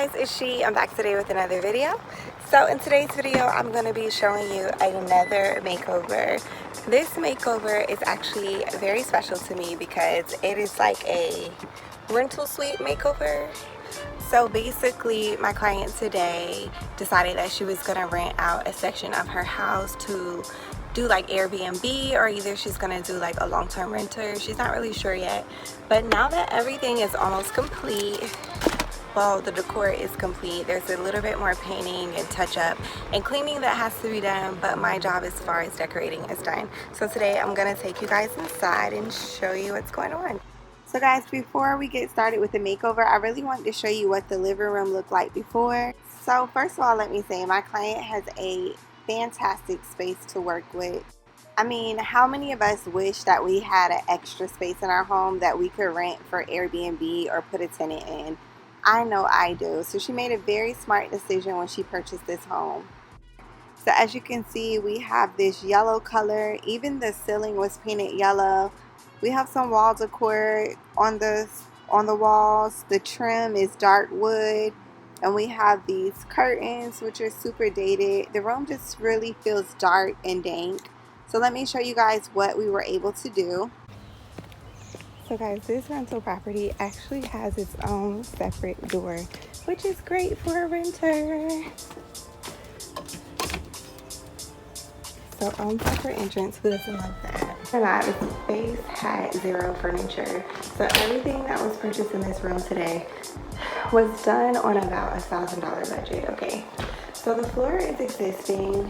guys, it's She. I'm back today with another video. So in today's video, I'm going to be showing you another makeover. This makeover is actually very special to me because it is like a rental suite makeover. So basically, my client today decided that she was going to rent out a section of her house to do like Airbnb, or either she's gonna do like a long-term renter. She's not really sure yet, but now that everything is almost complete, well, the decor is complete, there's a little bit more painting and touch up and cleaning that has to be done, but my job as far as decorating is done. So today I'm gonna take you guys inside and show you what's going on. So guys, before we get started with the makeover, I really wanted to show you what the living room looked like before. So first of all, let me say my client has a fantastic space to work with. I mean, how many of us wish that we had an extra space in our home that we could rent for Airbnb or put a tenant in? I know I do. So she made a very smart decision when she purchased this home. So as you can see, we have this yellow color. Even the ceiling was painted yellow. We have some wall decor on the walls. The trim is dark wood. And we have these curtains, which are super dated. The room just really feels dark and dank. So let me show you guys what we were able to do. So guys, this rental property actually has its own separate door, which is great for a renter. So separate entrance, who doesn't love that? Or not, this space had zero furniture. So everything that was purchased in this room today was done on about $1,000 budget. Okay, so the floor is existing.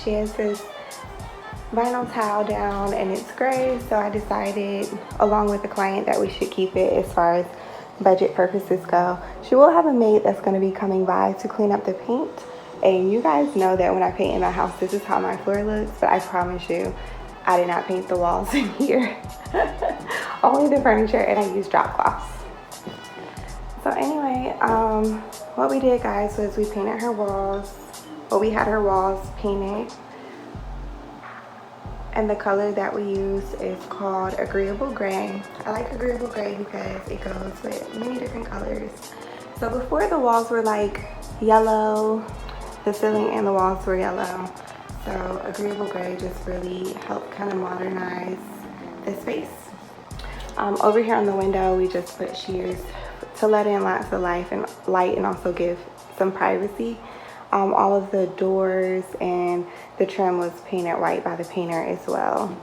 She has this vinyl tile down and it's gray, so I decided along with the client that we should keep it as far as budget purposes go. She will have a maid that's going to be coming by to clean up the paint, and you guys know that when I paint in my house, this is how my floor looks, but I promise you I did not paint the walls in here. Only the furniture, and I used drop cloths. So anyway, what we did, guys, was we painted her walls. Well, we had her walls painted. And the color that we use is called Agreeable Gray. I like Agreeable Gray because it goes with many different colors. So before, the walls were like yellow. The ceiling and the walls were yellow. So Agreeable Gray just really helped kind of modernize the space. Over here on the window, we just put shears to let in lots of light and also give some privacy. All of the doors and the trim was painted white by the painter as well.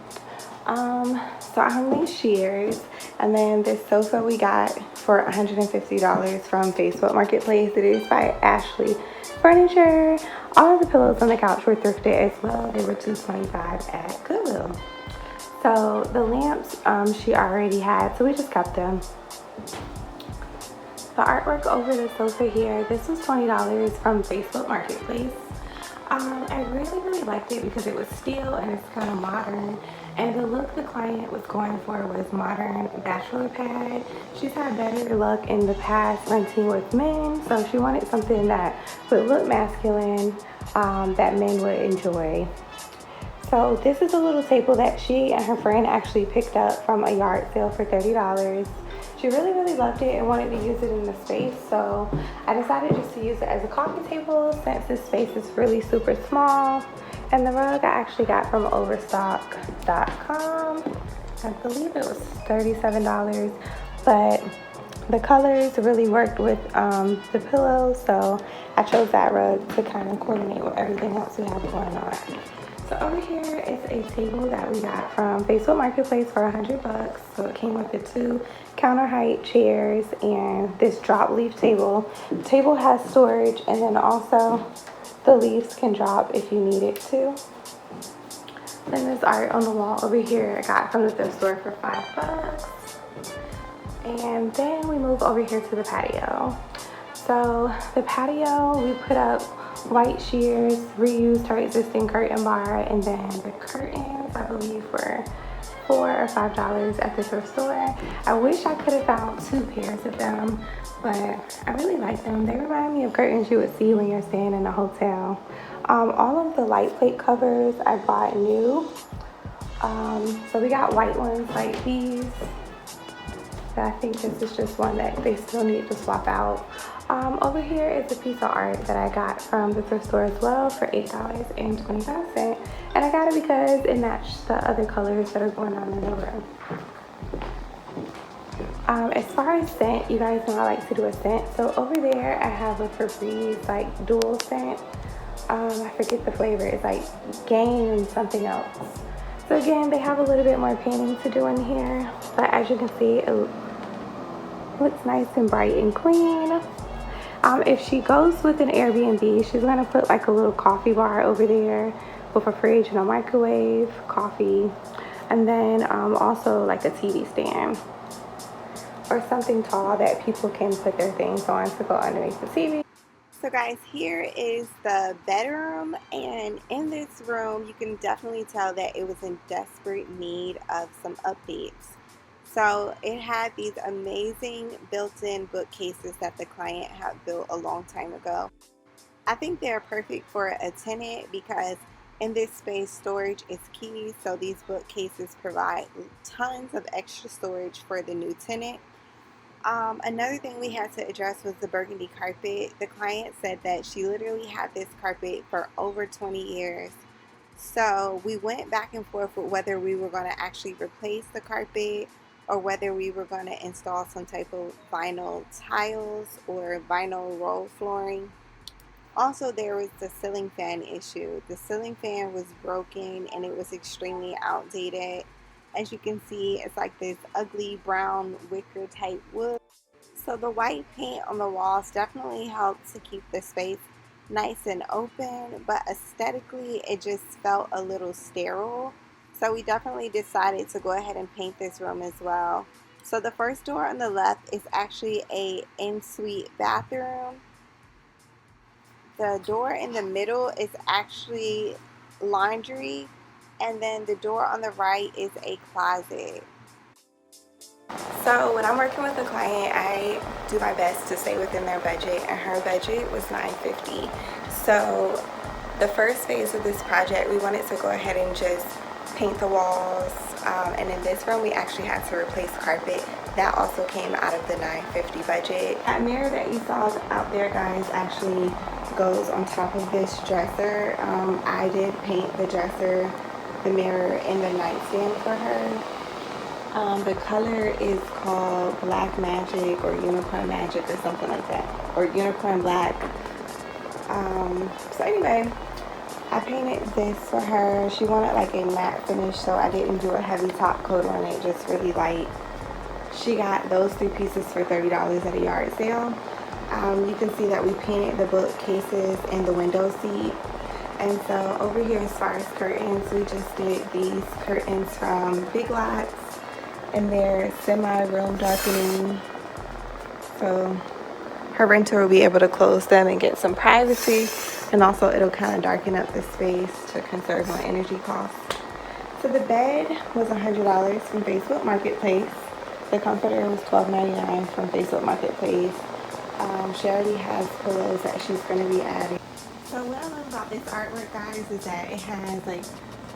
So I hung these shears, and then this sofa we got for $150 from Facebook Marketplace. It is by Ashley Furniture. All of the pillows on the couch were thrifted as well. They were $225 at Goodwill. So the lamps she already had, so we just kept them. The artwork over the sofa here, this was $20 from Facebook Marketplace. I really liked it because it was steel and it's kind of modern. And the look the client was going for was modern bachelor pad. She's had better luck in the past renting with men, so she wanted something that would look masculine, that men would enjoy. So this is a little table that she and her friend actually picked up from a yard sale for $30. She really loved it and wanted to use it in the space, so I decided just to use it as a coffee table since this space is really super small. And the rug I actually got from overstock.com. I believe it was $37, but the colors really worked with the pillows, so I chose that rug to kind of coordinate with everything else we have going on. So over here is a table that we got from Facebook Marketplace for $100. So it came with the 2 counter height chairs and this drop leaf table. The table has storage, and then also the leaves can drop if you need it to. Then this art on the wall over here I got from the thrift store for $5. And then we move over here to the patio. So the patio, we put up white shears, reused her existing curtain bar, and then the curtains I believe were $4 or $5 at the thrift store. I wish I could have found 2 pairs of them, but I really like them. They remind me of curtains you would see when you're staying in a hotel. All of the light plate covers I bought new. So we got white ones like these. So I think this is just one that they still need to swap out. Over here is a piece of art that I got from the thrift store as well for $8.25. And I got it because it matched the other colors that are going on in the room. As far as scent, you guys know I like to do a scent. So over there I have a Febreze like dual scent. I forget the flavor. It's like Gain and something else. So again, they have a little bit more painting to do in here, but as you can see, it looks nice and bright and clean. If she goes with an Airbnb, she's gonna put like a little coffee bar over there with a fridge and a microwave, coffee, and then also like a TV stand or something tall that people can put their things on to go underneath the TV. So guys, here is the bedroom, and in this room you can definitely tell that it was in desperate need of some updates. So it had these amazing built-in bookcases that the client had built a long time ago. I think they're perfect for a tenant because in this space storage is key, so these bookcases provide tons of extra storage for the new tenant. Another thing we had to address was the burgundy carpet. The client said that she literally had this carpet for over 20 years. So we went back and forth with whether we were going to actually replace the carpet or whether we were going to install some type of vinyl tiles or vinyl roll flooring. Also, there was the ceiling fan issue. The ceiling fan was broken and it was extremely outdated. As you can see, it's like this ugly brown wicker type wood. So the white paint on the walls definitely helped to keep the space nice and open, but aesthetically it just felt a little sterile. So we definitely decided to go ahead and paint this room as well. So the first door on the left is actually a en-suite bathroom. The door in the middle is actually laundry. And then the door on the right is a closet. So when I'm working with a client, I do my best to stay within their budget, and her budget was $950. So the first phase of this project, we wanted to go ahead and just paint the walls. And in this room, we actually had to replace carpet. That also came out of the $950 budget. That mirror that you saw out there, guys, actually goes on top of this dresser. I did paint the dresser, the mirror, and the nightstand for her. The color is called Black Magic or Unicorn Magic or something like that, or Unicorn Black. So anyway, I painted this for her. She wanted like a matte finish, so I didn't do a heavy top coat on it, just really light. She got those 3 pieces for $30 at a yard sale. You can see that we painted the bookcases and the window seat. And so over here, as far as curtains, we just did these curtains from Big Lots, and they're semi-room darkening. So her renter will be able to close them and get some privacy, and also it'll kind of darken up the space to conserve on energy costs. So the bed was $100 from Facebook Marketplace. The comforter was $12.99 from Facebook Marketplace. She already has pillows that she's going to be adding. So what I love about this artwork, guys, is that it has like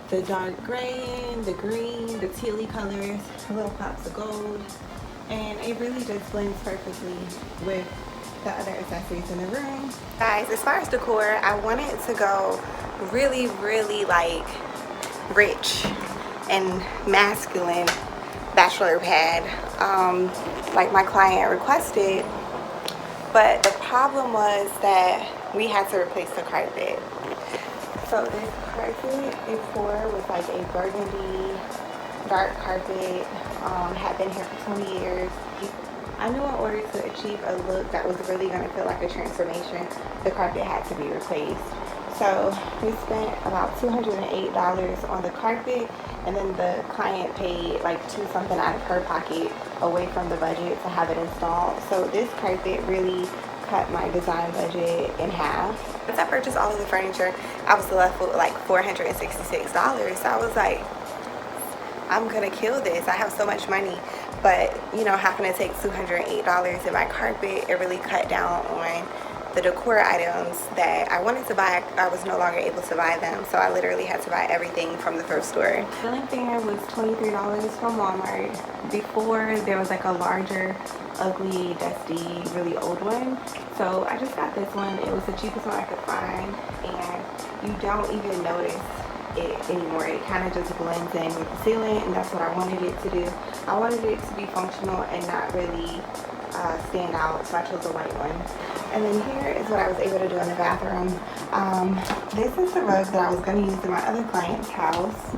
the dark gray, the green, the tealy colors, little pops of gold, and it really just blends perfectly with the other accessories in the room. Guys, as far as decor, I wanted to go really, really like rich and masculine bachelor pad, like my client requested. But the problem was that we had to replace the carpet. So this carpet before was like a burgundy dark carpet, had been here for 20 years. I knew in order to achieve a look that was really going to feel like a transformation, the carpet had to be replaced. So we spent about $208 on the carpet, and then the client paid like $2 something out of her pocket away from the budget to have it installed. So this carpet really cut my design budget in half. Once I purchased all of the furniture, I was left with like $466. So I was like, I'm gonna kill this. I have so much money. But you know, having to take $208 in my carpet, it really cut down on the decor items that I wanted to buy, I was no longer able to buy them, so I literally had to buy everything from the thrift store. The ceiling fan was $23 from Walmart. Before, there was like a larger, ugly, dusty, really old one, so I just got this one. It was the cheapest one I could find, and you don't even notice it anymore. It kind of just blends in with the ceiling, and that's what I wanted it to do. I wanted it to be functional and not really stand out, so I chose a white one. And then here is what I was able to do in the bathroom. This is the rug that I was going to use in my other client's house,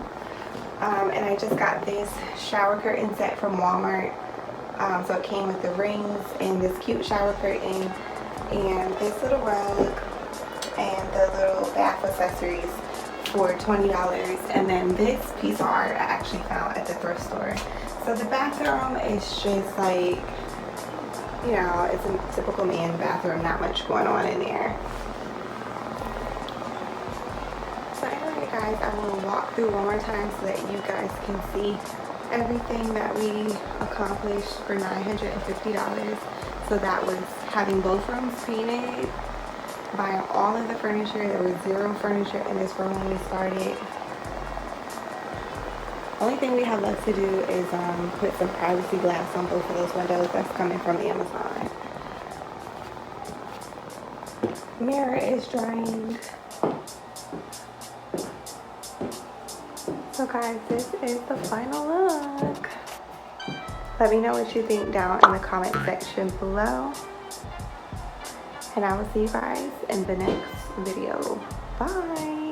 and I just got this shower curtain set from Walmart. So it came with the rings and this cute shower curtain and this little rug and the little bath accessories for $20, and then this piece of art I actually found at the thrift store. So the bathroom is just like, you know, it's a typical man bathroom, not much going on in there. So anyway guys, I will walk through one more time so that you guys can see everything that we accomplished for $950. So that was having both rooms painted, buying all of the furniture. There was zero furniture in this room when we started. Only thing we have left to do is put some privacy glass on both of those windows. That's coming from Amazon. Mirror is drying. So guys, this is the final look. Let me know what you think down in the comment section below. And I will see you guys in the next video. Bye.